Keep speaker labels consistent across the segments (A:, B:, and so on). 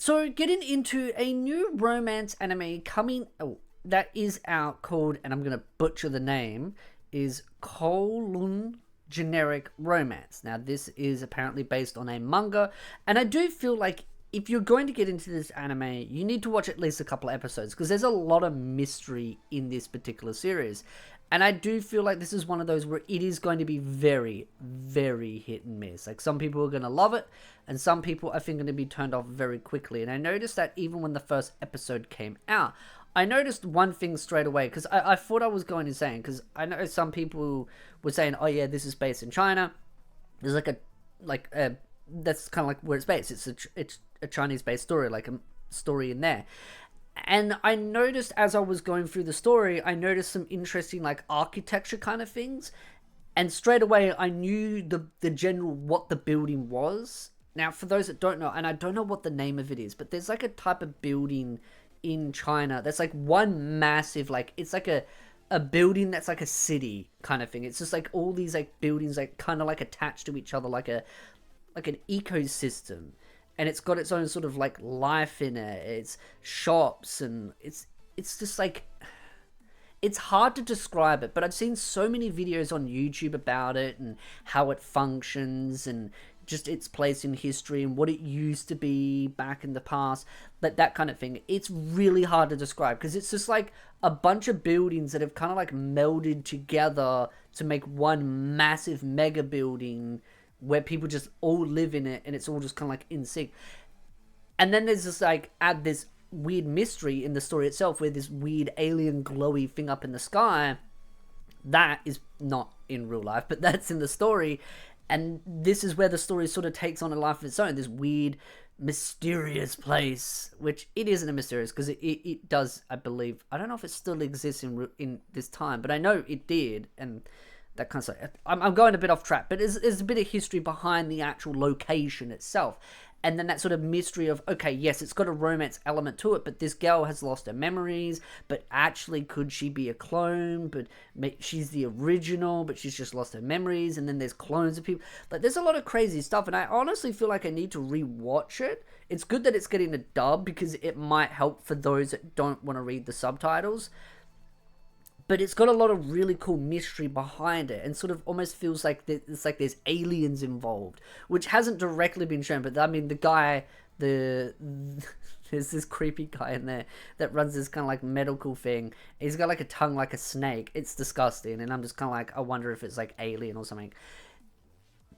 A: So, getting into a new romance anime coming that is out called, and I'm going to butcher the name, is KOWLOON Generic Romance. Now, this is apparently based on a manga, and I do feel like if you're going to get into this anime, you need to watch at least a couple of episodes because there's a lot of mystery in this particular series. And I do feel like this is one of those where it is going to be very, very hit and miss. Like, some people are going to love it, and some people I think are going to be turned off very quickly. And I noticed that even when the first episode came out, I noticed one thing straight away, because I thought I was going insane, because I know some people were saying, oh yeah, this is based in China. There's that's kind of like where it's based. It's a Chinese-based story, like a story in there. And I noticed as I was going through the story, I noticed some interesting like architecture kind of things. And straight away, I knew the general what the building was. Now, for those that don't know, and I don't know what the name of it is, but there's like a type of building in China that's like one massive, like, it's like a building that's like a city kind of thing. It's just like all these like buildings like kind of like attached to each other, like an ecosystem. And it's got its own sort of like life in it. It's shops, and it's just like, it's hard to describe it, but I've seen so many videos on YouTube about it and how it functions and just its place in history and what it used to be back in the past, that kind of thing. It's really hard to describe because it's just like a bunch of buildings that have kind of like melded together to make one massive mega building where people just all live in it, and it's all just kind of like in sync. And then there's this like add this weird mystery in the story itself, where this weird alien glowy thing up in the sky that is not in real life, but that's in the story. And this is where the story sort of takes on a life of its own, this weird mysterious place, which it isn't a mysterious because it does, I believe, I don't know if it still exists in this time, but I know it did. And that kind of stuff. I'm going a bit off track, but there's a bit of history behind the actual location itself. And then that sort of mystery of, okay, yes, it's got a romance element to it, but this girl has lost her memories, but actually could she be a clone? But she's the original, but she's just lost her memories, and then there's clones of people. Like, there's a lot of crazy stuff, and I honestly feel like I need to rewatch it. It's good that it's getting a dub, because it might help for those that don't want to read the subtitles. But it's got a lot of really cool mystery behind it, and sort of almost feels like it's like there's aliens involved, which hasn't directly been shown. But I mean, the guy, there's this creepy guy in there that runs this kind of like medical thing. He's got like a tongue like a snake. It's disgusting, and I'm just kind of like, I wonder if it's like alien or something.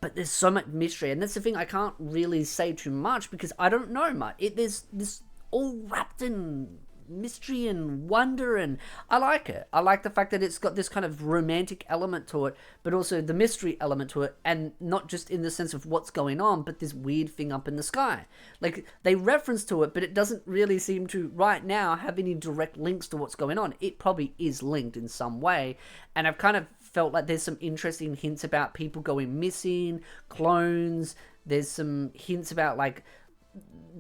A: But there's so much mystery, and that's the thing. I can't really say too much because I don't know much. There's this all wrapped in mystery and wonder, and I like it. I like the fact that it's got this kind of romantic element to it, but also the mystery element to it, and not just in the sense of what's going on, but this weird thing up in the sky. Like, they reference to it, but it doesn't really seem to right now have any direct links to what's going on. It probably is linked in some way, and I've kind of felt like there's some interesting hints about people going missing, clones. There's some hints about like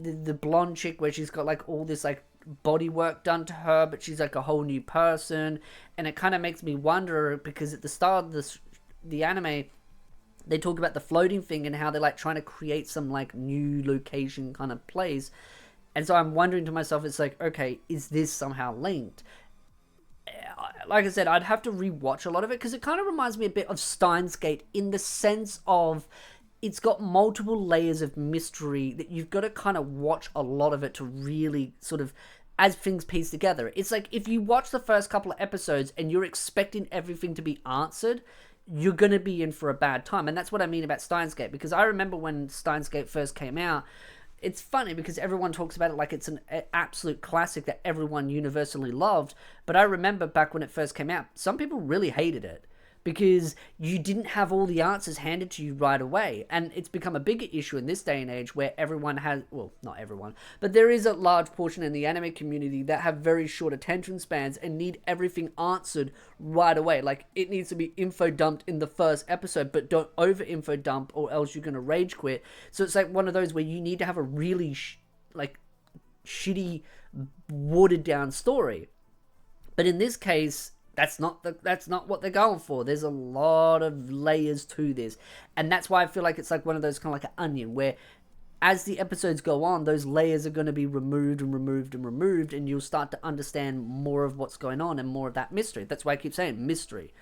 A: the blonde chick where she's got like all this like body work done to her, but she's like a whole new person. And it kind of makes me wonder, because at the start of the anime, they talk about the floating thing and how they're like trying to create some like new location kind of place. And so I'm wondering to myself, it's like, okay, is this somehow linked? Like I said, I'd have to rewatch a lot of it, because it kind of reminds me a bit of Steins Gate in the sense of it's got multiple layers of mystery that you've got to kind of watch a lot of it to really sort of, as things piece together. It's like if you watch the first couple of episodes and you're expecting everything to be answered, you're going to be in for a bad time. And that's what I mean about Steins Gate, because I remember when Steins Gate first came out, it's funny because everyone talks about it like it's an absolute classic that everyone universally loved. But I remember back when it first came out, some people really hated it, because you didn't have all the answers handed to you right away. And it's become a bigger issue in this day and age where everyone has, well, not everyone, but there is a large portion in the anime community that have very short attention spans and need everything answered right away. Like, it needs to be info dumped in the first episode, but don't over info dump or else you're going to rage quit. So it's like one of those where you need to have a really shitty, watered down story. But in this case, that's not what they're going for. There's a lot of layers to this, and that's why I feel like it's like one of those kind of like an onion, where as the episodes go on, those layers are going to be removed and removed and removed, and you'll start to understand more of what's going on and more of that mystery. That's why I keep saying mystery.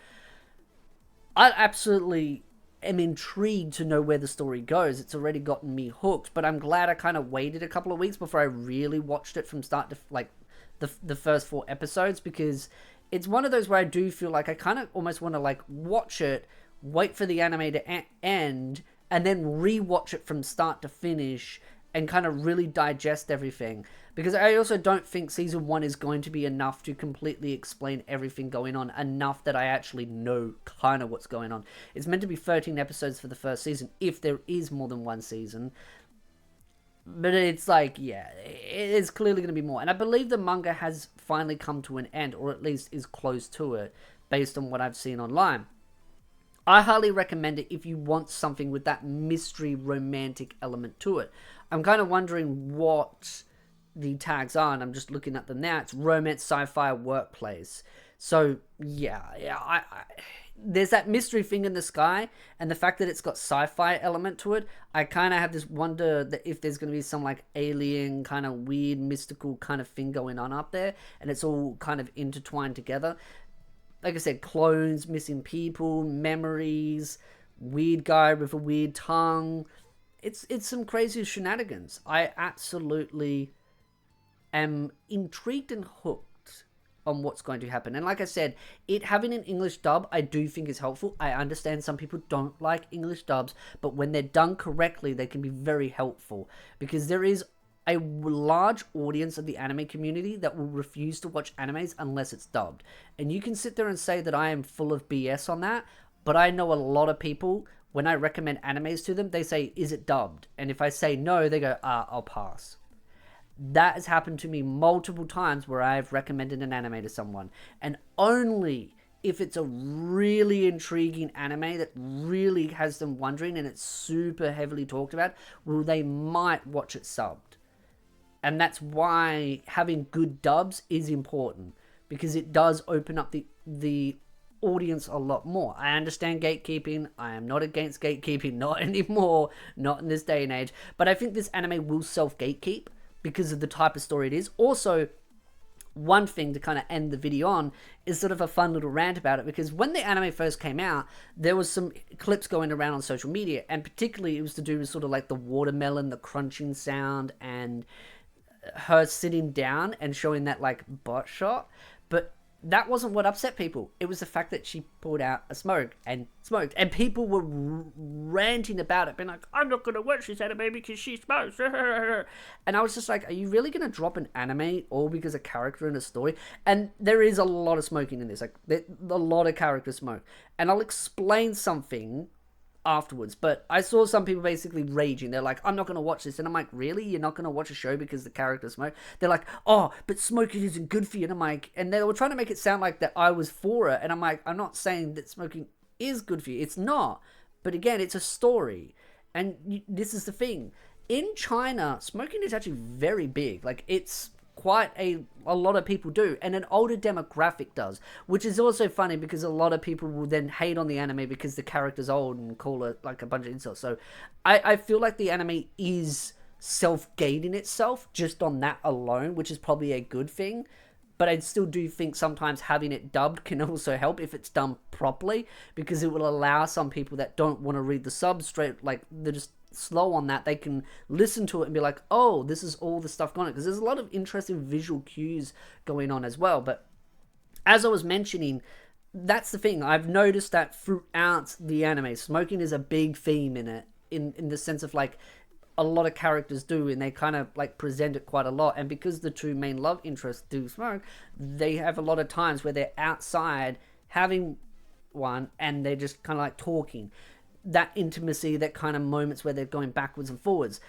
A: I absolutely am intrigued to know where the story goes. It's already gotten me hooked, but I'm glad I kind of waited a couple of weeks before I really watched it from start to, like, the first 4 episodes, because it's one of those where I do feel like I kind of almost want to, like, watch it, wait for the anime to end, and then re-watch it from start to finish and kind of really digest everything. Because I also don't think season 1 is going to be enough to completely explain everything going on, enough that I actually know kind of what's going on. It's meant to be 13 episodes for the first season, if there is more than one season. But it's like, yeah, it's clearly going to be more. And I believe the manga has finally come to an end, or at least is close to it, based on what I've seen online. I highly recommend it if you want something with that mystery romantic element to it. I'm kind of wondering what the tags are, and I'm just looking at them now. It's romance, sci-fi, workplace. So yeah, there's that mystery thing in the sky, and the fact that it's got sci-fi element to it, I kind of have this wonder that if there's going to be some like alien kind of weird mystical kind of thing going on up there, and it's all kind of intertwined together. Like I said, clones, missing people, memories, weird guy with a weird tongue. It's some crazy shenanigans. I absolutely am intrigued and hooked on what's going to happen. And like I said, it having an English dub, I do think is helpful. I understand some people don't like English dubs, but when they're done correctly, they can be very helpful. Because there is a large audience of the anime community that will refuse to watch animes unless it's dubbed. And you can sit there and say that I am full of BS on that, but I know a lot of people, when I recommend animes to them, they say, is it dubbed? And if I say no, they go, I'll pass. That has happened to me multiple times where I've recommended an anime to someone. And only if it's a really intriguing anime that really has them wondering and it's super heavily talked about, will they might watch it subbed. And that's why having good dubs is important, because it does open up the audience a lot more. I understand gatekeeping. I am not against gatekeeping, not anymore, not in this day and age. But I think this anime will self-gatekeep because of the type of story it is. Also, one thing to kind of end the video on is sort of a fun little rant about it, because when the anime first came out, there was some clips going around on social media, and particularly it was to do with sort of like the watermelon, the crunching sound, and her sitting down and showing that like butt shot. But that wasn't what upset people. It was the fact that she pulled out a smoke and smoked, and people were ranting about it, being like, I'm not gonna watch this anime because she smokes. And I was just like, are you really gonna drop an anime all because a character in a story? And there is a lot of smoking in this, like a lot of characters smoke, and I'll explain something afterwards. But I saw some people basically raging. They're like, I'm not going to watch this. And I'm like, really? You're not going to watch a show because the characters smoke? They're like, oh, but smoking isn't good for you. And I'm like, and they were trying to make it sound like that I was for it. And I'm like, I'm not saying that smoking is good for you. It's not. But again, it's a story. And this is the thing. In China, smoking is actually very big. Like, it's quite a lot of people do, and an older demographic does, which is also funny because a lot of people will then hate on the anime because the character's old and call it like a bunch of insults. So I feel like the anime is self-gating itself just on that alone, which is probably a good thing. But I still do think sometimes having it dubbed can also help if it's done properly, because it will allow some people that don't want to read the subs straight, like they're just slow on that, they can listen to it and be like, oh, this is all the stuff going on, because there's a lot of interesting visual cues going on as well. But as I was mentioning, that's the thing. I've noticed that throughout the anime, smoking is a big theme in it, in the sense of like a lot of characters do, and they kind of like present it quite a lot. And because the two main love interests do smoke, they have a lot of times where they're outside having one and they're just kind of like talking. That intimacy, that kind of moments where they're going backwards and forwards.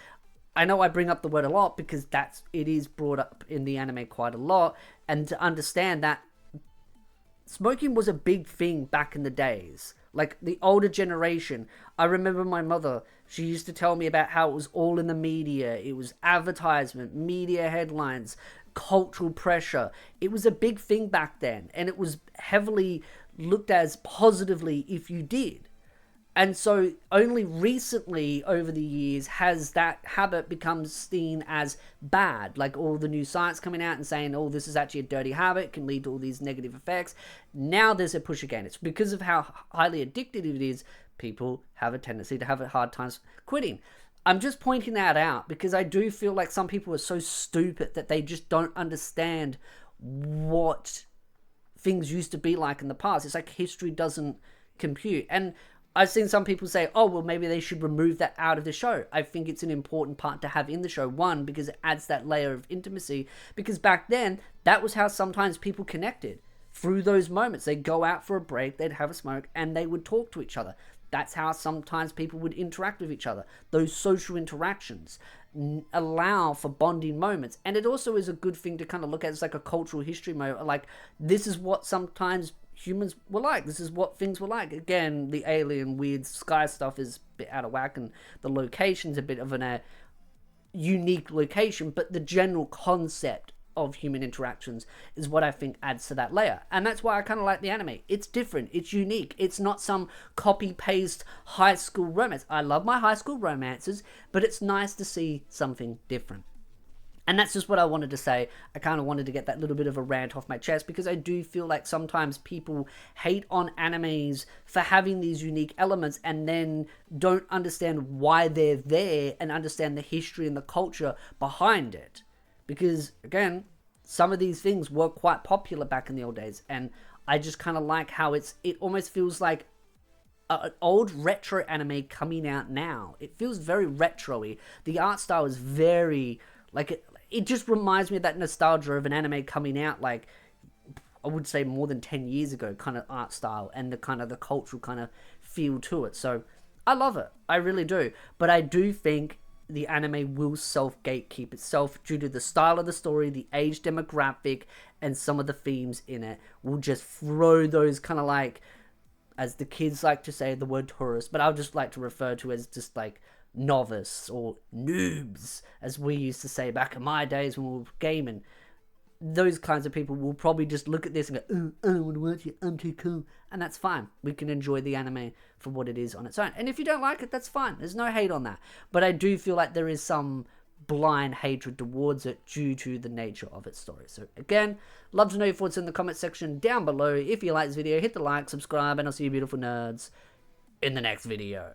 A: I know I bring up the word a lot because it is brought up in the anime quite a lot, and to understand that smoking was a big thing back in the days. Like the older generation, I remember my mother, she used to tell me about how it was all in the media. It was advertisement, media headlines, cultural pressure. It was a big thing back then, and it was heavily looked as positively if you did. And so only recently over the years has that habit become seen as bad. Like all the new science coming out and saying, oh, this is actually a dirty habit, can lead to all these negative effects. Now there's a push again. It's because of how highly addictive it is, people have a tendency to have a hard time quitting. I'm just pointing that out because I do feel like some people are so stupid that they just don't understand what things used to be like in the past. It's like history doesn't compute. And I've seen some people say, oh, well, maybe they should remove that out of the show. I think it's an important part to have in the show. One, because it adds that layer of intimacy. Because back then, that was how sometimes people connected. Through those moments, they'd go out for a break, they'd have a smoke, and they would talk to each other. That's how sometimes people would interact with each other. Those social interactions allow for bonding moments. And it also is a good thing to kind of look at as like a cultural history moment. Like, this is what sometimes humans were like. This is what things were like. Again, the alien weird sky stuff is a bit out of whack, and the location's a bit of a unique location, but the general concept of human interactions is what I think adds to that layer. And that's why I kind of like the anime. It's different. It's unique. It's not some copy-paste high school romance. I love my high school romances, but it's nice to see something different. And that's just what I wanted to say. I kind of wanted to get that little bit of a rant off my chest because I do feel like sometimes people hate on animes for having these unique elements and then don't understand why they're there and understand the history and the culture behind it. Because, again, some of these things were quite popular back in the old days. And I just kind of like how it almost feels like an old retro anime coming out now. It feels very retro-y. The art style is very, like, it just reminds me of that nostalgia of an anime coming out, like, I would say more than 10 years ago, kind of art style and the kind of the cultural kind of feel to it. So I love it. I really do. But I do think the anime will self-gatekeep itself due to the style of the story, the age demographic, and some of the themes in it will just throw those kind of like, as the kids like to say, the word tourist, but I'll just like to refer to as just like novice or noobs, as we used to say back in my days when we were gaming. Those kinds of people will probably just look at this and go, oh, I don't want to watch it, I'm too cool. And that's fine. We can enjoy the anime for what it is on its own. And if you don't like it, that's fine. There's no hate on that. But I do feel like there is some blind hatred towards it due to the nature of its story. So again, love to know your thoughts in the comment section down below. If you like this video, hit the like, subscribe, and I'll see you beautiful nerds in the next video.